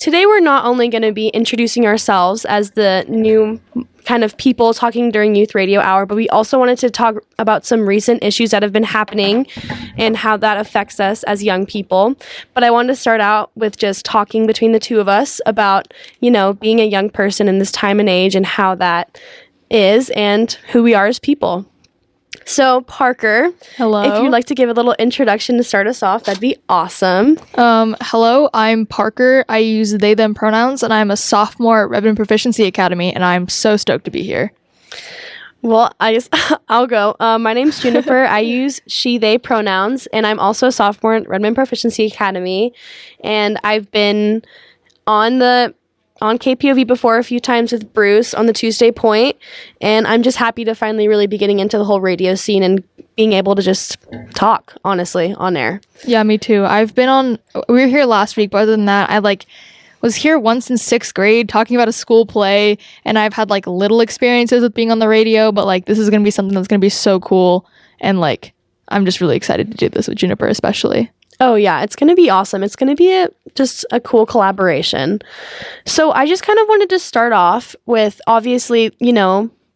today we're not only going to be introducing ourselves as the new kind of people talking during Youth Radio Hour, but we also wanted to talk about some recent issues that have been happening and how that affects us as young people. But I wanted to start out with just talking between the two of us about, being a young person in this time and age and how that is and who we are as people. So, Parker, hello. If you'd like to give a little introduction to start us off, that'd be awesome. Hello, I'm Parker. I use they, them pronouns, and I'm a sophomore at Redmond Proficiency Academy, and I'm so stoked to be here. Well, I'll go. My name's Juniper. I use she, they pronouns, and I'm also a sophomore at Redmond Proficiency Academy, and I've been on KPOV before a few times with Bruce on the Tuesday Point, and I'm just happy to finally really be getting into the whole radio scene and being able to just talk, honestly, on air. Yeah, me too. We were here last week, but other than that, I was here once in 6th grade talking about a school play, and I've had little experiences with being on the radio, but this is going to be something that's going to be so cool, and I'm just really excited to do this with Juniper especially. Oh, yeah, it's going to be awesome. It's going to be just a cool collaboration. So I just kind of wanted to start off with, obviously,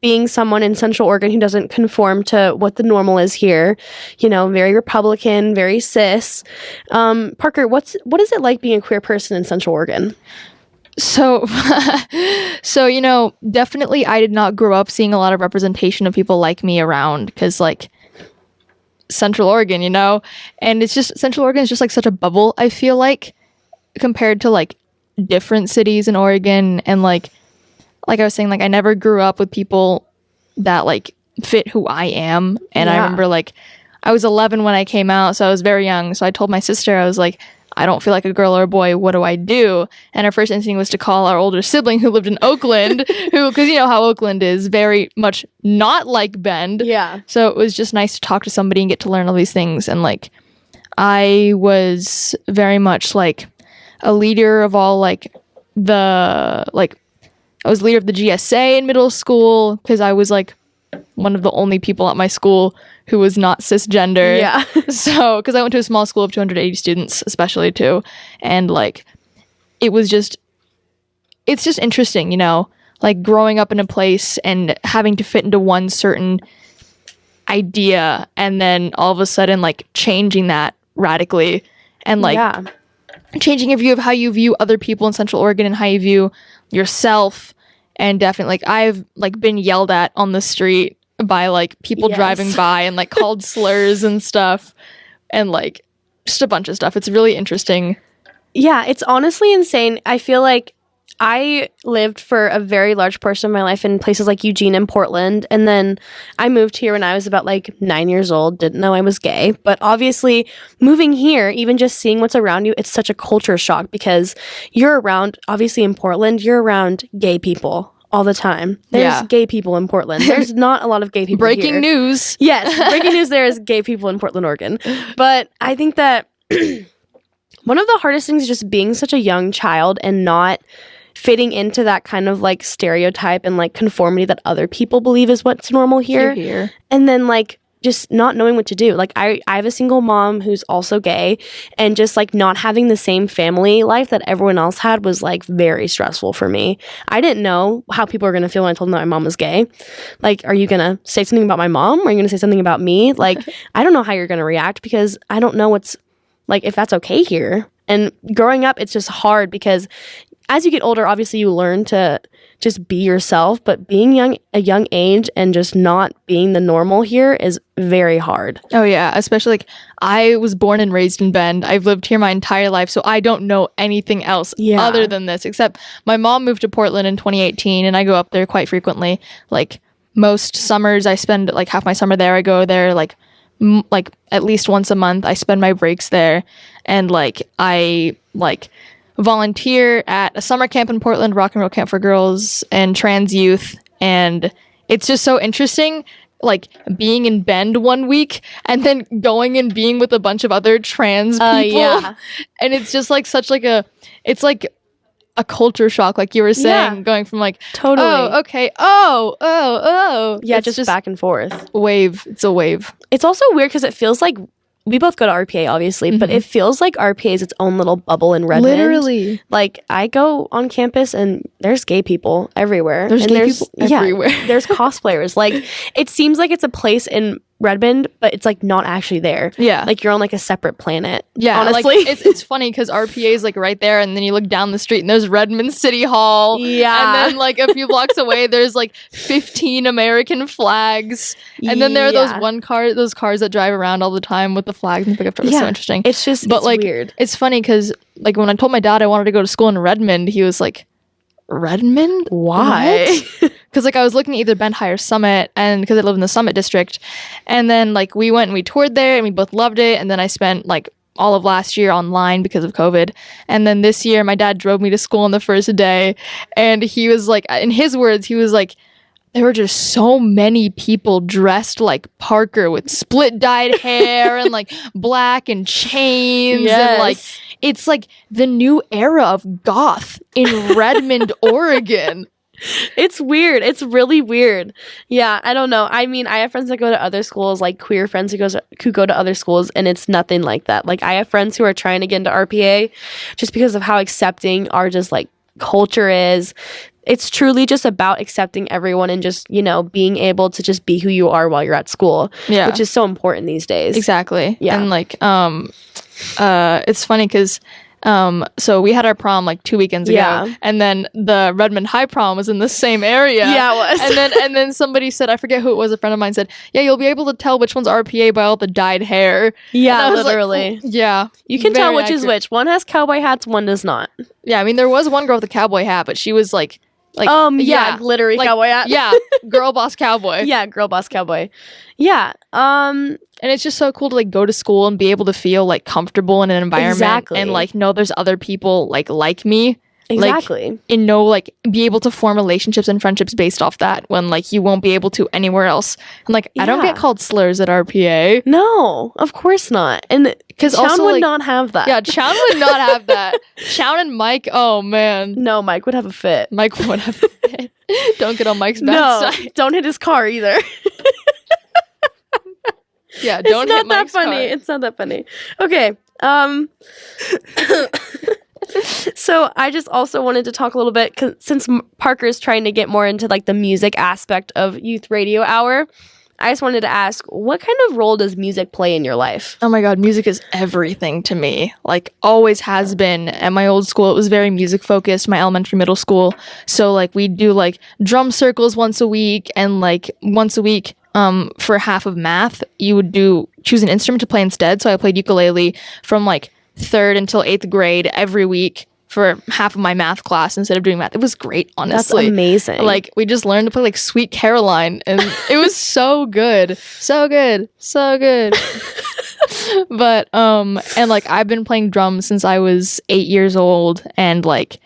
being someone in Central Oregon who doesn't conform to what the normal is here, very Republican, very cis. Parker, what is it like being a queer person in Central Oregon? So, definitely I did not grow up seeing a lot of representation of people like me around because, Central Oregon, and it's just Central Oregon is just such a bubble, I feel compared to different cities in Oregon, and like I was saying, I never grew up with people that fit who I am. And I remember I was 11 when I came out, so I was very young. So I told my sister, I was I don't feel like a girl or a boy. What do I do? And our first instinct was to call our older sibling who lived in Oakland, because you know how Oakland is very much not like Bend. Yeah. So it was just nice to talk to somebody and get to learn all these things. And I was very much a leader of all I was leader of the GSA in middle school because I was one of the only people at my school who was not cisgender. Yeah. So, because I went to a small school of 280 students, especially too. And it's just interesting, growing up in a place and having to fit into one certain idea and then all of a sudden changing that radically and changing your view of how you view other people in Central Oregon and how you view yourself. And definitely I've been yelled at on the street by people driving by and called slurs and stuff and just a bunch of stuff. It's really interesting. Yeah, it's honestly insane. I feel I lived for a very large portion of my life in places like Eugene and Portland, and then I moved here when I was about 9 years old, didn't know I was gay, but obviously moving here, even just seeing what's around you, it's such a culture shock because you're around, obviously in Portland, you're around gay people all the time. There's gay people in Portland. There's not a lot of gay people here. Breaking news. Yes, breaking news, there is gay people in Portland, Oregon. But I think that one of the hardest things is just being such a young child and not fitting into that kind of stereotype and conformity that other people believe is what's normal here. And then just not knowing what to do. I have a single mom who's also gay, and just not having the same family life that everyone else had was very stressful for me. I didn't know how people were going to feel when I told them that my mom was gay. Are you going to say something about my mom? Or are you going to say something about me? I don't know how you're going to react because I don't know what's if that's okay here. And growing up, it's just hard because as you get older, obviously you learn to just be yourself, but being a young age and just not being the normal here is very hard. Oh yeah, especially I was born and raised in Bend. I've lived here my entire life, so I don't know anything else other than this, except my mom moved to Portland in 2018 and I go up there quite frequently. Most summers I spend half my summer there. I go there at least once a month. I spend my breaks there, and I volunteer at a summer camp in Portland, rock and roll camp for girls and trans youth, and it's just so interesting being in Bend one week and then going and being with a bunch of other trans people. And it's just it's a culture shock, like you were saying, going from totally, oh, okay, oh, yeah, just back and forth. Wave. It's a wave. It's also weird because it feels we both go to RPA, obviously, but it feels like RPA is its own little bubble in Redmond. Literally. Like, I go on campus and there's gay people everywhere. There's gay people everywhere. Yeah, there's cosplayers. Like, it seems like it's a place in Redmond, but it's like not actually there. Yeah. Like, you're on like a separate planet. Yeah, honestly. like, it's funny because RPA is like right there, and then you look down the street and there's Redmond City Hall. Yeah. And then like a few blocks away there's like 15 American flags. And then there are those cars that drive around all the time with the flags and pickup trucks. It's so interesting. It's just but it's like weird. It's funny because like when I told my dad I wanted to go to school in Redmond, he was like, Redmond? Why? Because like I was looking at either Bend High or Summit, and because I live in the Summit district, and then like we went and we toured there and we both loved it, and then I spent like all of last year online because of COVID, and then this year my dad drove me to school on the first day, and he was like, in his words, he was like, there were just so many people dressed like Parker with split dyed hair and like black and chains. Yes. And like, it's like the new era of goth in Redmond, Oregon. It's weird. It's really weird. Yeah, I don't know. I mean, I have friends that go to other schools, like queer friends who go to other schools, and it's nothing like that. Like, I have friends who are trying to get into RPA just because of how accepting our just like culture is. It's truly just about accepting everyone and just, you know, being able to just be who you are while you're at school. Yeah. Which is so important these days. Exactly. Yeah. And like, it's funny because so we had our prom like 2 weekends ago, and then the Redmond High prom was in the same area. Yeah, it was. And then somebody said, I forget who it was, a friend of mine said, yeah, you'll be able to tell which one's RPA by all the dyed hair. Yeah, literally. Like, yeah. You can tell which is which. One has cowboy hats, one does not. Yeah, I mean, there was one girl with a cowboy hat, but she was like glittery like, cowboy hat. Yeah, girl boss cowboy. Yeah, girl boss cowboy. Yeah. And it's just so cool to like go to school and be able to feel like comfortable in an environment and like know there's other people like me. Exactly. Like, and know like be able to form relationships and friendships based off that when like you won't be able to anywhere else. And like I don't get called slurs at RPA. No, of course not. And because Chown would not have that. Yeah, Chown would not have that. Chown and Mike, oh man. No, Mike would have a fit. Mike would have a fit. Don't get on Mike's bad side. Don't hit his car either. Yeah, don't hit Mike's car. It's not that funny. Okay. So I just also wanted to talk a little bit, 'cause since Parker is trying to get more into like the music aspect of Youth Radio Hour, I just wanted to ask, what kind of role does music play in your life? Oh my god, music is everything to me. Like, always has been. At my old school, it was very music focused, my elementary, middle school. So like we'd do like drum circles once a week, and like once a week for half of math, you would choose an instrument to play instead. So I played ukulele from like 3rd until 8th grade every week for half of my math class instead of doing math. It was great, honestly. That's amazing. Like, we just learned to play like Sweet Caroline, and it was so good. So good. So good. But, and like, I've been playing drums since I was 8 years old, and like,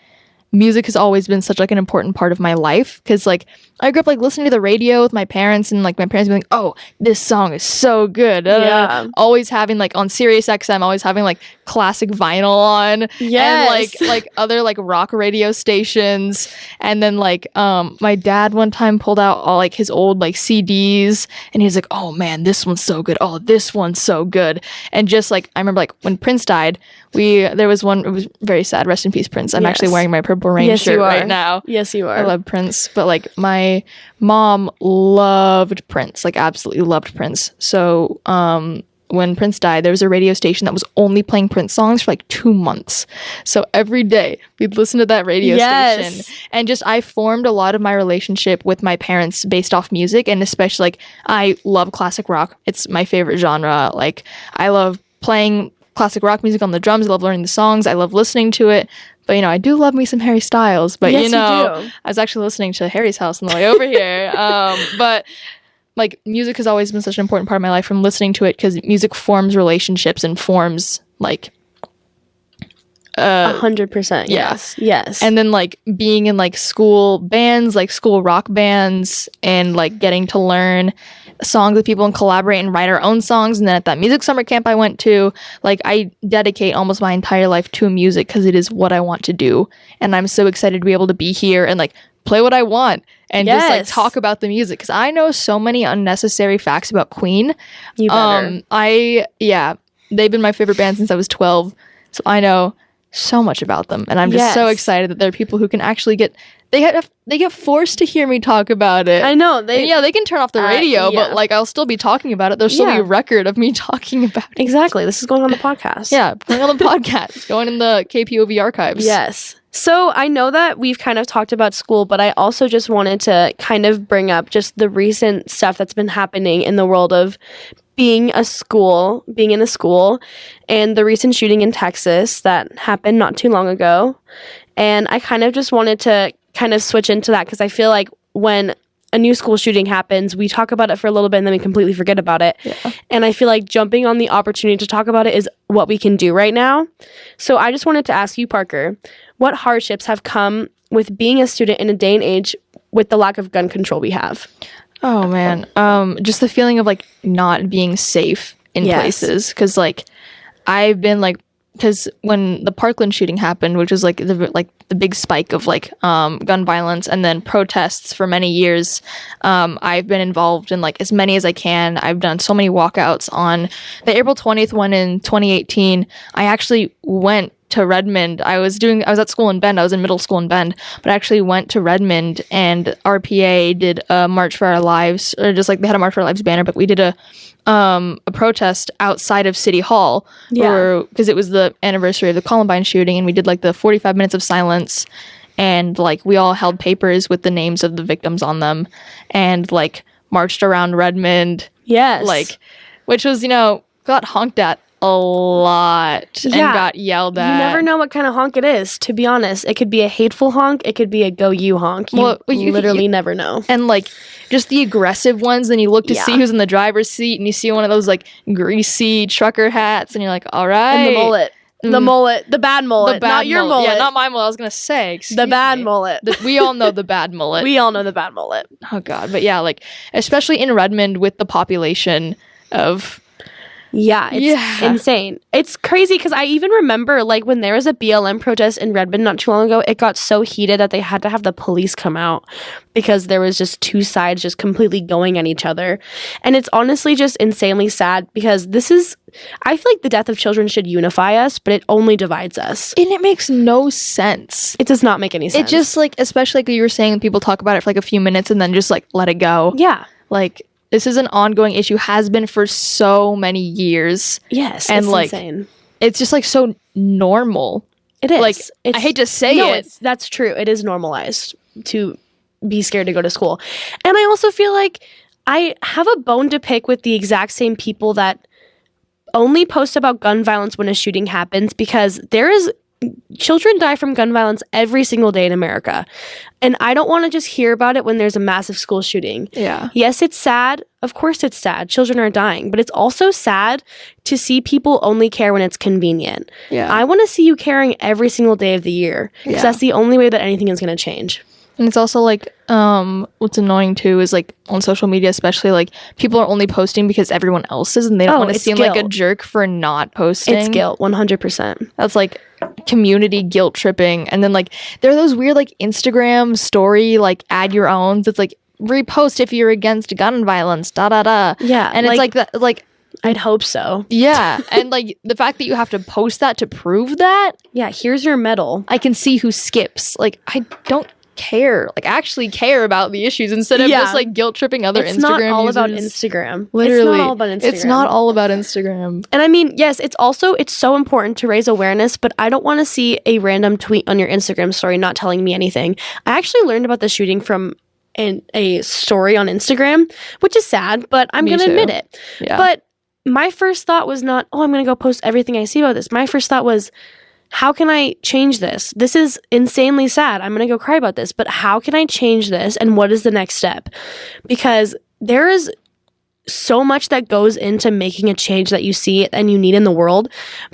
music has always been such like an important part of my life, because like I grew up like listening to the radio with my parents, and like my parents being like, oh, this song is so good. Yeah. Always having like on Sirius XM, always having like classic vinyl on. Yes. And like other like rock radio stations. And then like my dad one time pulled out all like his old like CDs, and he was like, oh man, this one's so good. Oh, this one's so good. And just like I remember like when Prince died, there was one, it was very sad. Rest in peace, Prince. I'm actually wearing my Purple Rain shirt right now. Yes, you are. I love Prince. But like my mom loved Prince, like absolutely loved Prince. So when Prince died, there was a radio station that was only playing Prince songs for like 2 months. So every day we'd listen to that radio station. And just I formed a lot of my relationship with my parents based off music, and especially like I love classic rock. It's my favorite genre. Like I love playing classic rock music on the drums. I love learning the songs. I love listening to it. But, you know, I do love me some Harry Styles. But, you know, I was actually listening to Harry's House on the way over here. But, like, music has always been such an important part of my life, from listening to it, because music forms relationships and forms, like... 100%. Yes. Yes. And then, like, being in, like, school bands, like, school rock bands, and, like, getting to learn songs with people and collaborate and write our own songs. And then at that music summer camp I went to, like, I dedicate almost my entire life to music because it is what I want to do. And I'm so excited to be able to be here and like play what I want and just like talk about the music, because I know so many unnecessary facts about Queen. You better. they've been my favorite band since I was 12. So I know so much about them, and I'm just so excited that there are people who can actually get forced to hear me talk about it. I know they can turn off the radio, but like I'll still be talking about it. There'll still be a record of me talking about it. Exactly. This is going on the podcast. Yeah, going on the podcast, going in the KPOV archives. Yes. So I know that we've kind of talked about school, but I also just wanted to kind of bring up just the recent stuff that's been happening in the world of being in a school, and the recent shooting in Texas that happened not too long ago. And I kind of just wanted to kind of switch into that because I feel like when a new school shooting happens, we talk about it for a little bit and then we completely forget about it. Yeah. And I feel like jumping on the opportunity to talk about it is what we can do right now. So I just wanted to ask you, Parker, what hardships have come with being a student in a day and age with the lack of gun control we have? Oh man, just the feeling of like not being safe in places, because like I've been like, because when the Parkland shooting happened, which was like the big spike of like gun violence and then protests for many years, I've been involved in like as many as I can. I've done so many walkouts. On the April 20th one in 2018, I actually went to Redmond. I was at school in Bend. I was in middle school in Bend, but I actually went to Redmond, and RPA did a March for Our Lives, or just like they had a March for Our Lives banner, but we did a protest outside of City Hall, because it was the anniversary of the Columbine shooting, and we did like the 45 minutes of silence, and like we all held papers with the names of the victims on them, and like marched around Redmond. Yes. Like, which was, got honked at a lot and got yelled at. You never know what kind of honk it is, to be honest. It could be a hateful honk. It could be a go you honk. You literally never know. And like just the aggressive ones, then you look to see who's in the driver's seat and you see one of those like greasy trucker hats and you're like, all right. And the mullet. The mullet. The bad mullet. Not your mullet. Yeah, not my mullet. I was going to say. The bad mullet. We all know the bad mullet. We all know the bad mullet. Oh, God. But yeah, like, especially in Redmond with the population of... Yeah, it's insane. It's crazy because I even remember like when there was a BLM protest in Redmond not too long ago, it got so heated that they had to have the police come out because there was just two sides just completely going at each other. And it's honestly just insanely sad because I feel like the death of children should unify us, but it only divides us. And it makes no sense. It does not make any sense. It just like, especially like you were saying, people talk about it for like a few minutes and then just like let it go. Yeah. Like, this is an ongoing issue, has been for so many years. Yes, and it's like, insane. It's just like so normal. It is. Like, I hate to say it. That's true. It is normalized to be scared to go to school. And I also feel like I have a bone to pick with the exact same people that only post about gun violence when a shooting happens, because children die from gun violence every single day in America. And I don't want to just hear about it when there's a massive school shooting. Yeah. Yes, it's sad. Of course it's sad. Children are dying. But it's also sad to see people only care when it's convenient. Yeah. I want to see you caring every single day of the year. Because that's the only way that anything is going to change. And it's also like, what's annoying too is like on social media, especially like people are only posting because everyone else is and they don't want to seem like a jerk for not posting. It's guilt, 100%. That's like community guilt tripping. And then like there are those weird like Instagram story, like add your own. That's like repost if you're against gun violence, da da da. Yeah. And it's like that, like, I'd hope so. Yeah. And like the fact that you have to post that to prove that. Yeah. Here's your medal. I can see who skips. Like, I don't actually care about the issues instead of just like guilt tripping other Instagram users. It's not all about Instagram. Literally. It's not all about Instagram. It's not all about Instagram. And I mean, yes, it's so important to raise awareness, but I don't want to see a random tweet on your Instagram story not telling me anything. I actually learned about the shooting from a story on Instagram, which is sad, but I'm going to admit it. Yeah. But my first thought was not, I'm going to go post everything I see about this. My first thought was, how can I change this? This is insanely sad. I'm going to go cry about this, but how can I change this? And what is the next step? Because there is so much that goes into making a change that you see and you need in the world,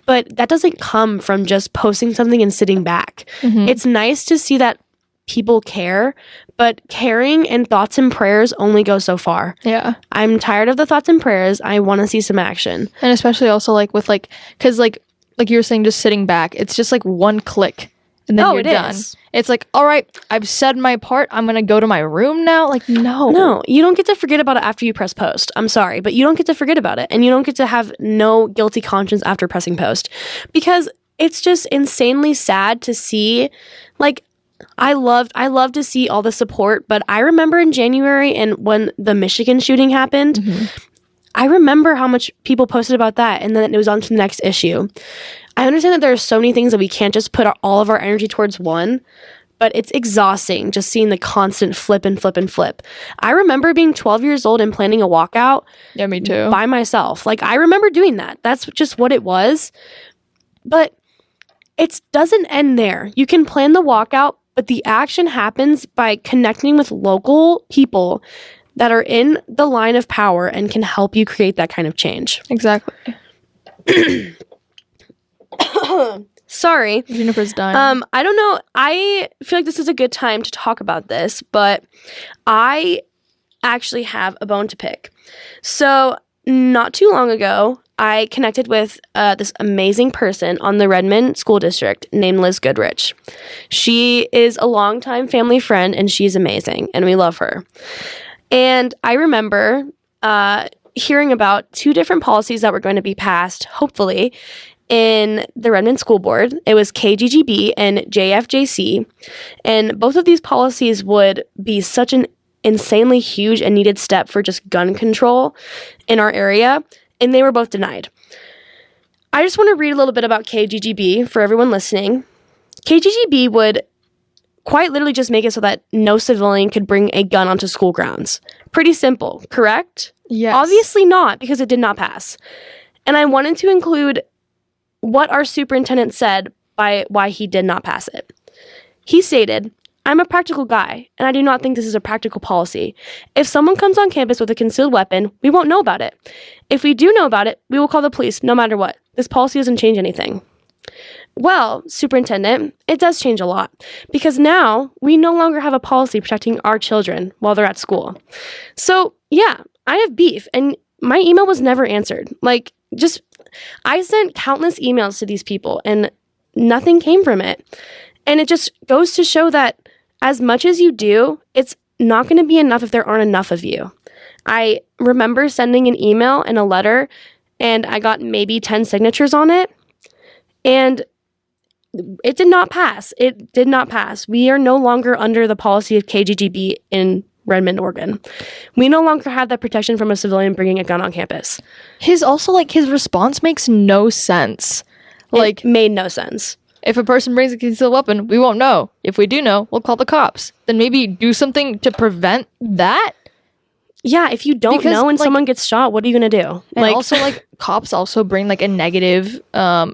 but that doesn't come from just posting something and sitting back. Mm-hmm. It's nice to see that people care, but caring and thoughts and prayers only go so far. Yeah. I'm tired of the thoughts and prayers. I want to see some action. And especially also like with like, because like you were saying, just sitting back, it's just like one click and then Oh, you're it done. is. It's like, all right, I've said my part. I'm going to go to my room now. Like, no. No, you don't get to forget about it after you press post. I'm sorry, but you don't get to forget about it. And you don't get to have no guilty conscience after pressing post. Because it's just insanely sad to see. Like, I loved to see all the support, but I remember in January and when the Michigan shooting happened, I remember how much people posted about that, and then it was on to the next issue. I understand that there are so many things that we can't just put all of our energy towards one, but it's exhausting just seeing the constant flip and flip and flip. I remember being 12 years old and planning a walkout. Yeah, me too. By myself. Like, I remember doing that. That's just what it was. But it doesn't end there. You can plan the walkout, but the action happens by connecting with local people that are in the line of power and can help you create that kind of change. Exactly. Sorry. Juniper's dying. I don't know. I feel like this is a good time to talk about this, but I actually have a bone to pick. So, not too long ago, I connected with this amazing person on the Redmond School District named Liz Goodrich. She is a longtime family friend, and she's amazing, and we love her. And I remember hearing about 2 different policies that were going to be passed, hopefully, in the Redmond School Board. It was KGGB and JFJC. And both of these policies would be such an insanely huge and needed step for just gun control in our area. And they were both denied. I just want to read a little bit about KGGB for everyone listening. KGGB would quite literally just make it so that no civilian could bring a gun onto school grounds. Pretty simple, correct? Yes. Obviously not, because it did not pass. And I wanted to include what our superintendent said by why he did not pass it. He stated, "I'm a practical guy, and I do not think this is a practical policy. If someone comes on campus with a concealed weapon, we won't know about it. If we do know about it, we will call the police no matter what. This policy doesn't change anything." Well, Superintendent, it does change a lot, because now we no longer have a policy protecting our children while they're at school. So, yeah, I have beef, and my email was never answered. I sent countless emails to these people, and nothing came from it. And it just goes to show that as much as you do, it's not going to be enough if there aren't enough of you. I remember sending an email and a letter, and I got maybe 10 signatures on it, and it did not pass. It did not pass. We are no longer under the policy of KGGB in Redmond, Oregon. We no longer have that protection from a civilian bringing a gun on campus. His response makes no sense. It made no sense. If a person brings a concealed weapon, we won't know. If we do know, we'll call the cops. Then maybe do something to prevent that. Yeah, if you don't know and someone gets shot, what are you going to do? And also, cops also bring, a negative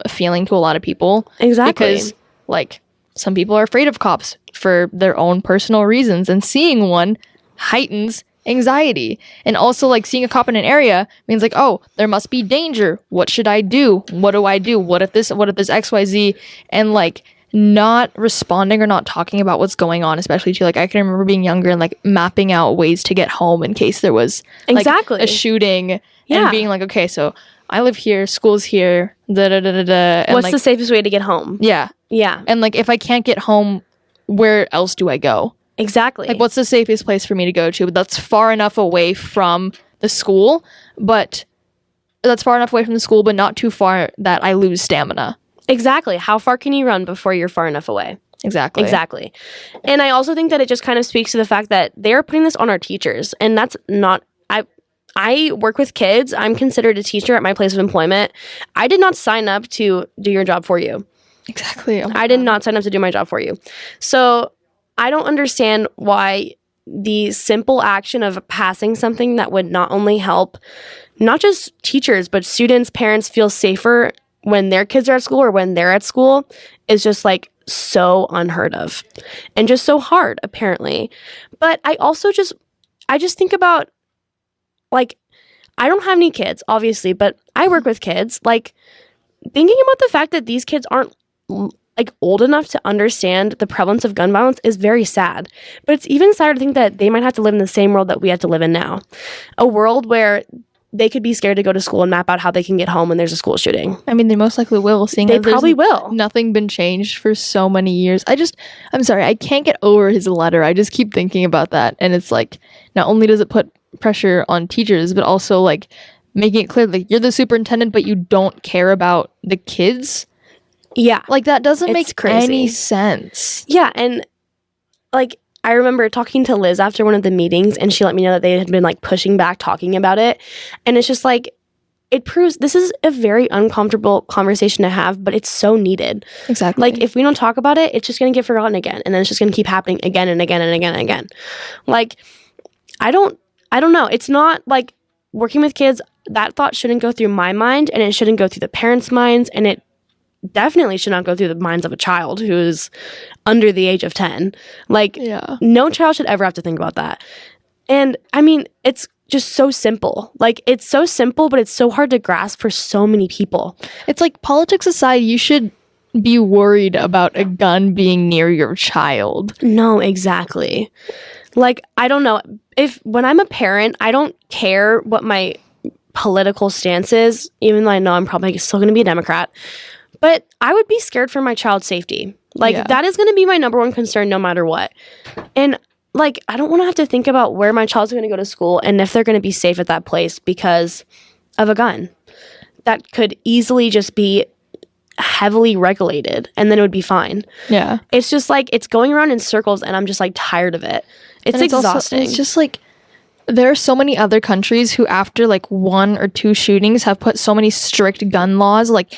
feeling to a lot of people. Exactly. Because, some people are afraid of cops for their own personal reasons. And seeing one heightens anxiety. And also, seeing a cop in an area means, oh, there must be danger. What should I do? What do I do? What if this XYZ? And, not responding or not talking about what's going on, especially to I can remember being younger and mapping out ways to get home in case there was exactly a shooting and being okay, so I live here, school's here, and what's the safest way to get home? Yeah and if I can't get home, where else do I go? Exactly. What's the safest place for me to go to? But that's far enough away from the school, but not too far that I lose stamina. Exactly. How far can you run before you're far enough away? Exactly. And I also think that it just kind of speaks to the fact that they're putting this on our teachers. And that's not... I work with kids. I'm considered a teacher at my place of employment. I did not sign up to do your job for you. Exactly. I did not sign up to do my job for you. So I don't understand why the simple action of passing something that would not only help not just teachers, but students, parents feel safer when their kids are at school or when they're at school is just so unheard of and just so hard, apparently. But I also just think about I don't have any kids, obviously, but I work with kids. Thinking about the fact that these kids aren't old enough to understand the prevalence of gun violence is very sad. But it's even sadder to think that they might have to live in the same world that we have to live in now. A world where they could be scared to go to school and map out how they can get home when there's a school shooting. I mean, they most likely will, seeing they probably will. Nothing been changed for so many years. I'm sorry, I can't get over his letter. I just keep thinking about that. And it's like, not only does it put pressure on teachers, but also like making it clear, like, you're the superintendent, but you don't care about the kids. Yeah. Like, that doesn't make crazy. Any sense. Yeah, and like, I remember talking to Liz after one of the meetings, and she let me know that they had been like pushing back, talking about it. And it's just like, it proves this is a very uncomfortable conversation to have, but it's so needed. Exactly. Like, if we don't talk about it, it's just going to get forgotten again. And then it's just going to keep happening again and again and again and again. Like, I don't know. It's not like working with kids, that thought shouldn't go through my mind, and it shouldn't go through the parents' minds, and it definitely should not go through the minds of a child who is under the age of 10. Like, no child should ever have to think about that. And I mean, it's just so simple. Like, it's so simple, but it's so hard to grasp for so many people. It's like, politics aside, you should be worried about a gun being near your child. No, exactly. Like, I don't know. When I'm a parent, I don't care what my political stance is, even though I know I'm probably still going to be a Democrat. But I would be scared for my child's safety. Like, that is going to be my number one concern no matter what. And, like, I don't want to have to think about where my child's going to go to school and if they're going to be safe at that place because of a gun. That could easily just be heavily regulated, and then it would be fine. Yeah. It's just, like, it's going around in circles, and I'm just, like, tired of it. It's exhausting. It's just, like, there are so many other countries who, after, like, 1 or 2 shootings, have put so many strict gun laws, like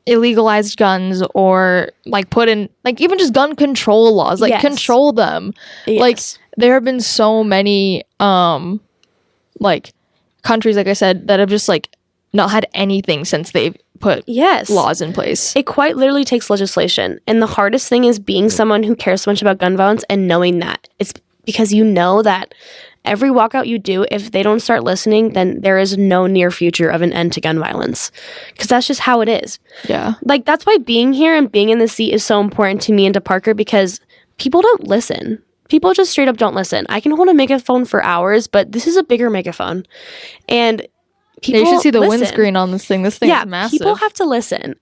illegalized guns, or like put in like even just gun control laws, like control them. Like, there have been so many like countries, like I said, that have just like not had anything since they've put laws in place. It quite literally takes legislation. And the hardest thing is being someone who cares so much about gun violence and knowing that. It's because you know that every walkout you do, if they don't start listening, then there is no near future of an end to gun violence. Because that's just how it is. Yeah. Like, that's why being here and being in the seat is so important to me and to Parker, because people don't listen. People just straight up don't listen. I can hold a megaphone for hours, but this is a bigger megaphone. And people you should see the windscreen on this thing. This thing is massive. People have to listen.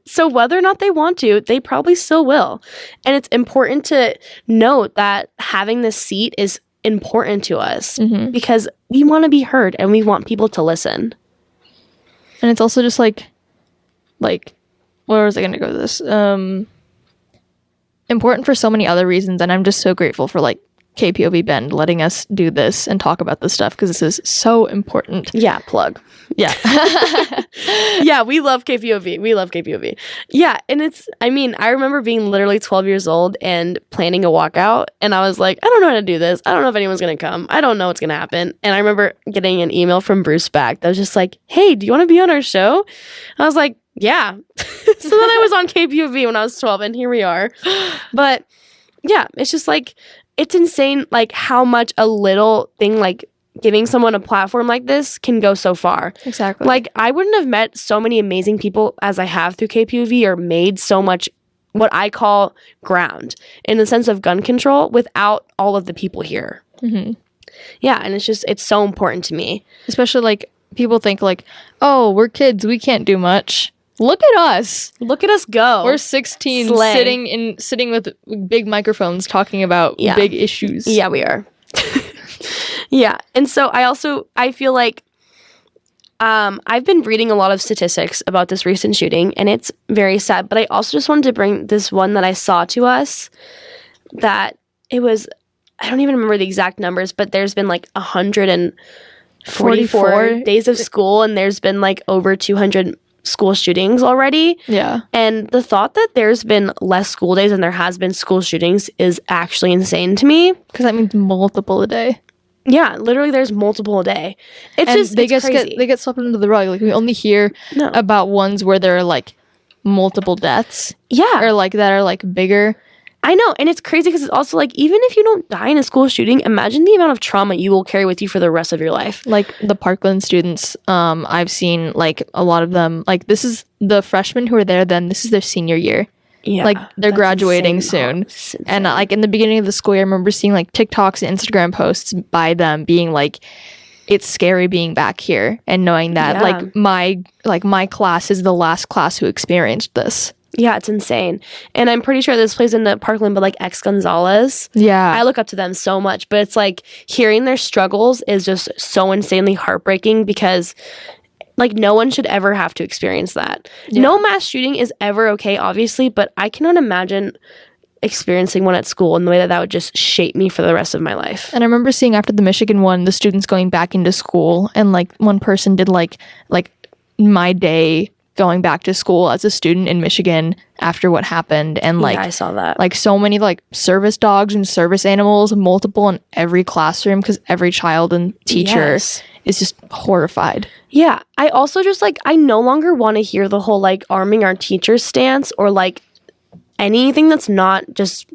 So whether or not they want to, they probably still will. And it's important to note that having this seat is important to us because we want to be heard and we want people to listen. And it's also just like where was I going to go with this? Important for so many other reasons, and I'm just so grateful for like KPOV Bend letting us do this and talk about this stuff because this is so important. Yeah, plug. Yeah. Yeah, we love KPOV. We love KPOV. Yeah, and I remember being literally 12 years old and planning a walkout, and I was like, I don't know how to do this. I don't know if anyone's going to come. I don't know what's going to happen. And I remember getting an email from Bruce Back that was just like, hey, do you want to be on our show? And I was like, yeah. So then I was on KPOV when I was 12, and here we are. But yeah, it's just like, it's insane, like, how much a little thing like giving someone a platform like this can go so far. Exactly. Like, I wouldn't have met so many amazing people as I have through KPOV or made so much what I call ground in the sense of gun control without all of the people here. Mm-hmm. Yeah, and it's so important to me. Especially, like, people think, like, oh, we're kids, we can't do much. Look at us. Look at us go. We're 16 sitting with big microphones talking about big issues. Yeah, we are. Yeah. And so I feel like I've been reading a lot of statistics about this recent shooting, and it's very sad, but I also just wanted to bring this one that I saw to us that it was, I don't even remember the exact numbers, but there's been like 144 days of school, and there's been like over 200 school shootings already. Yeah. And the thought that there's been less school days than there has been school shootings is actually insane to me. Because that means multiple a day. Yeah, literally there's multiple a day. It's crazy. They get swept under the rug. Like, we only hear about ones where there are like multiple deaths. Yeah. Or like that are like bigger. I know, and it's crazy because it's also like, even if you don't die in a school shooting, imagine the amount of trauma you will carry with you for the rest of your life. Like the Parkland students, I've seen like a lot of them, like this is the freshmen who are there then, this is their senior year. Yeah. Like they're graduating soon. And like in the beginning of the school year, I remember seeing like TikToks and Instagram posts by them being like, it's scary being back here and knowing that my class is the last class who experienced this. Yeah, it's insane. And I'm pretty sure this plays into Parkland, but like Ex Gonzalez. Yeah. I look up to them so much, but it's like hearing their struggles is just so insanely heartbreaking because like no one should ever have to experience that. Yeah. No mass shooting is ever okay, obviously, but I cannot imagine experiencing one at school in the way that would just shape me for the rest of my life. And I remember seeing after the Michigan one, the students going back into school, and like one person did like my day going back to school as a student in Michigan after what happened. And like, I saw that. Like so many like service dogs and service animals, multiple in every classroom, because every child and teacher is just horrified. Yeah. I also just like, I no longer want to hear the whole like arming our teachers stance or like anything that's not just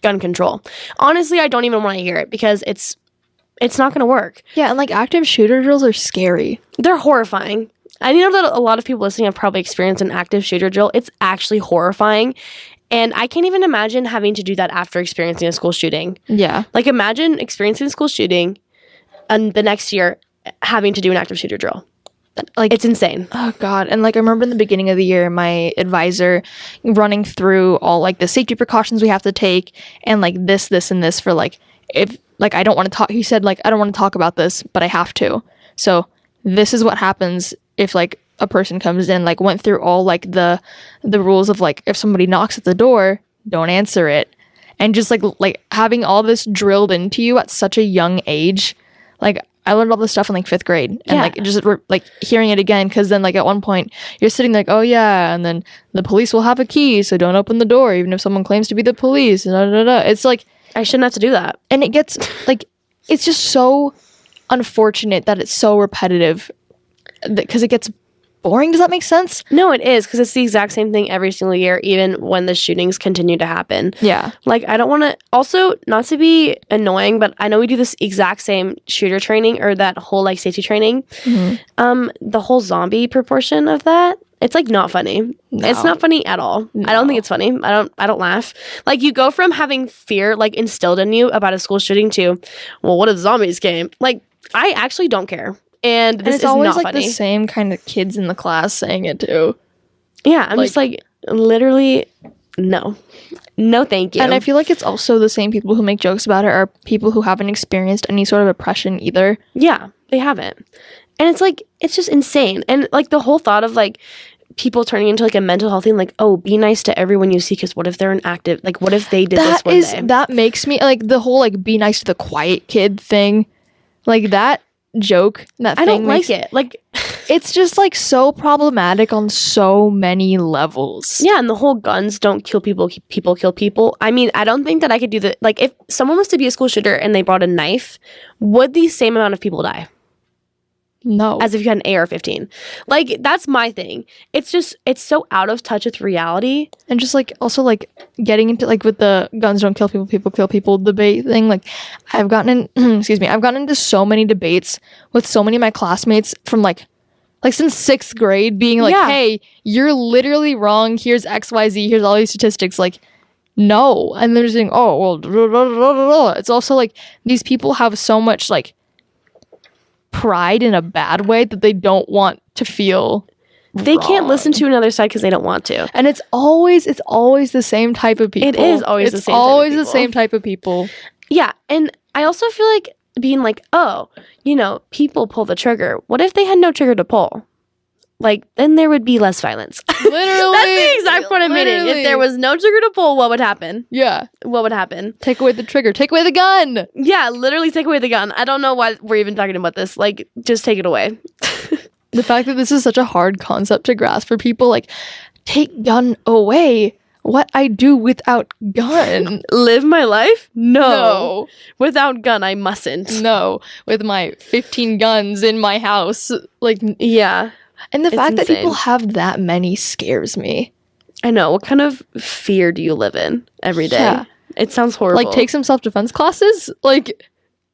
gun control. Honestly, I don't even want to hear it because it's not going to work. Yeah. And like active shooter drills are scary. They're horrifying. I know that a lot of people listening have probably experienced an active shooter drill. It's actually horrifying. And I can't even imagine having to do that after experiencing a school shooting. Yeah. Like imagine experiencing a school shooting and the next year having to do an active shooter drill. Like it's insane. Oh God. And like I remember in the beginning of the year, my advisor running through all like the safety precautions we have to take and like this, and this for like, if like I don't want to talk, he said like, I don't want to talk about this, but I have to. So this is what happens if like a person comes in, like went through all like the rules of like if somebody knocks at the door, don't answer it. And just like having all this drilled into you at such a young age. Like I learned all this stuff in like 5th grade and like just like hearing it again. Cause then like at one point you're sitting like, oh yeah. And then the police will have a key. So don't open the door, even if someone claims to be the police. It's like, I shouldn't have to do that. And it gets like, it's just so unfortunate that it's so repetitive because it gets boring. Does that make sense? No, it is, because it's the exact same thing every single year, even when the shootings continue to happen. Yeah. Like, I don't want to, also, not to be annoying, but I know we do this exact same shooter training, or that whole, like, safety training. Mm-hmm. The whole zombie proportion of that, it's, like, not funny. No. It's not funny at all. No. I don't think it's funny. I don't laugh. Like, you go from having fear, like, instilled in you about a school shooting to, well, what if zombies came? Like, I actually don't care. And this is always not like funny. The same kind of kids in the class saying it too. Yeah, I'm just like, literally, no, thank you. And I feel like it's also the same people who make jokes about it are people who haven't experienced any sort of oppression either. Yeah, they haven't. And it's like, it's just insane. And like the whole thought of like people turning into like a mental health thing, like, oh, be nice to everyone you see, because what if they're an active, like what if they did this one day? That makes me like the whole like be nice to the quiet kid thing, like that joke, I don't like it. Like it's just like so problematic on so many levels. Yeah, and the whole guns don't kill people, people kill people. I mean, I don't think that I could do that. Like if someone was to be a school shooter and they brought a knife, would the same amount of people die? No. As if you had an AR-15. Like, that's my thing. It's just, it's so out of touch with reality. And just, like, also, like, getting into, like, with the guns don't kill people, people kill people debate thing. Like, I've gotten into so many debates with so many of my classmates from, like since 6th grade being like, hey, you're literally wrong. Here's XYZ. Here's all these statistics. Like, no. And they're saying, oh, well, blah, blah, blah, blah. It's also, like, these people have so much, like, pride in a bad way that they don't want to feel they wrong. Can't listen to another side because they don't want to. And it's always the same type of people. It is always the same type of people. Yeah. And I also feel like being like, oh, you know, people pull the trigger. What if they had no trigger to pull? Like, then there would be less violence. Literally. That's the exact point I'm making. If there was no trigger to pull, what would happen? Yeah. What would happen? Take away the trigger. Take away the gun. Yeah, literally take away the gun. I don't know why we're even talking about this. Like, just take it away. The fact that this is such a hard concept to grasp for people, like, take gun away. What I do without gun. Live my life? No. Without gun, I mustn't. No. With my 15 guns in my house. Like, yeah. And the fact that people have that many scares me. I know. What kind of fear do you live in every day? Yeah. It sounds horrible. Like, take some self-defense classes? Like,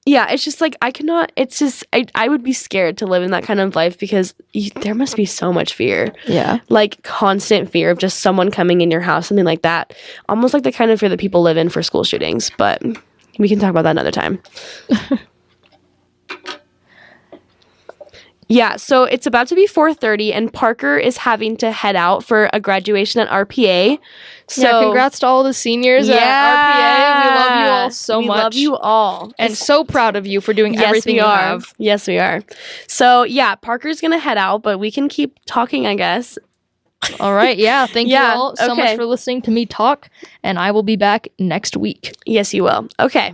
yeah, it's just like, I cannot, it's just, I would be scared to live in that kind of life because there must be so much fear. Yeah. Like, constant fear of just someone coming in your house, something like that. Almost like the kind of fear that people live in for school shootings. But we can talk about that another time. Yeah, so it's about to be 4:30, and Parker is having to head out for a graduation at RPA. So yeah, congrats to all the seniors at RPA. We love you all so much. We love you all. And so proud of you for doing everything you have. Yes, we are. So, yeah, Parker's going to head out, but we can keep talking, I guess. All right, yeah. Thank you all so much for listening to me talk, and I will be back next week. Yes, you will. Okay.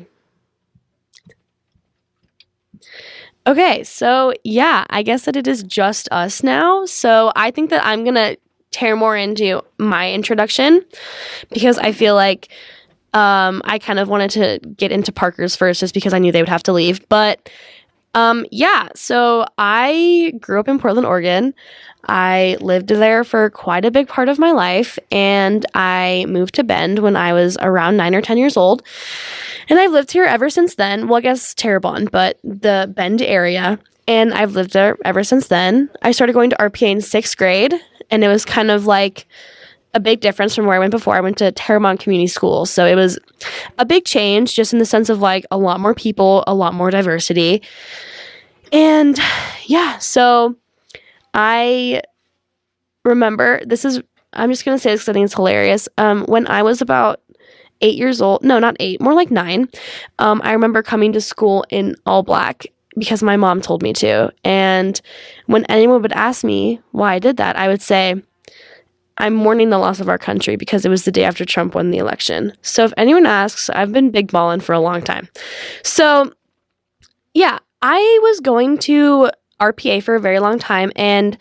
Okay, so yeah, I guess that it is just us now. So I think that I'm going to tear more into my introduction because I feel like I kind of wanted to get into Parker's first just because I knew they would have to leave. But yeah, so I grew up in Portland, Oregon. I lived there for quite a big part of my life, and I moved to Bend when I was around 9 or 10 years old. And I've lived here ever since then. Well, I guess Terrebonne, but the Bend area. And I've lived there ever since then. I started going to RPA in 6th grade, and it was kind of like a big difference from where I went before. I went to Terrebonne Community School, so it was a big change just in the sense of like a lot more people, a lot more diversity. And yeah, so I remember, I'm just going to say this because I think it's hilarious. When I was about 8 years old, no, not 8, more like 9, I remember coming to school in all black because my mom told me to. And when anyone would ask me why I did that, I would say, I'm mourning the loss of our country because it was the day after Trump won the election. So if anyone asks, I've been big ballin' for a long time. So yeah, I was going to RPA for a very long time, and